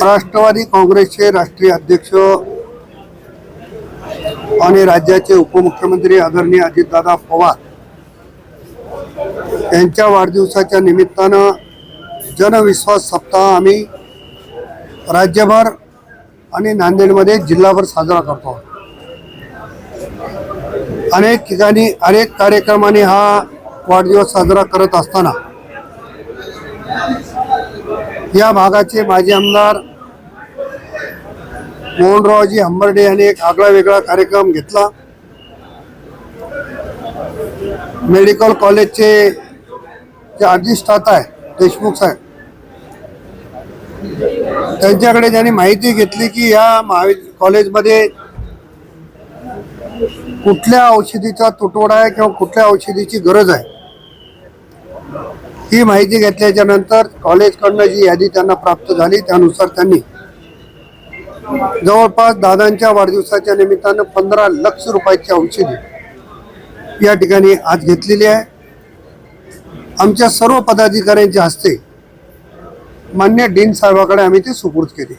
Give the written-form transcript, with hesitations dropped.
राष्ट्रवादी काँग्रेसचे राष्ट्रीय अध्यक्ष आणि राज्याचे उपमुख्यमंत्री आदरणीय अजितदादा पवार यांच्या वाढदिवसाच्या निमित्तानं जनविश्वास सप्ताह आम्ही राज्यभर आणि नांदेडमध्ये जिल्हाभर साजरा करतो। अनेक ठिकाणी अनेक कार्यक्रमांनी हा वाढदिवस साजरा करत असताना या भागाचे माजी आमदार मोहनरावजी हंबर्डे यांनी एक आगळा वेगळा कार्यक्रम घेतला। मेडिकल कॉलेजचे जे अधिष्ठाता आहे देशमुख साहेब त्यांच्याकडे त्यांनी माहिती घेतली की या कॉलेजमध्ये कुठल्या औषधीचा तुटवडा आहे किंवा कुठल्या औषधीची गरज आहे। ही माहिती घेतल्याच्या नंतर कॉलेजकडून जी यादी त्यांना प्राप्त झाली त्यानुसार त्यांनी जवळपास दादांच्या वाढदिवसाच्या निमित्तानं 15 लाख रुपयाची औषधी या ठिकाणी आज घेतलेली आहे। आमच्या सर्व पदाधिकाऱ्यांच्या हस्ते मान्य डीन साहेबांकडे आम्ही ते सुपूर्द केली।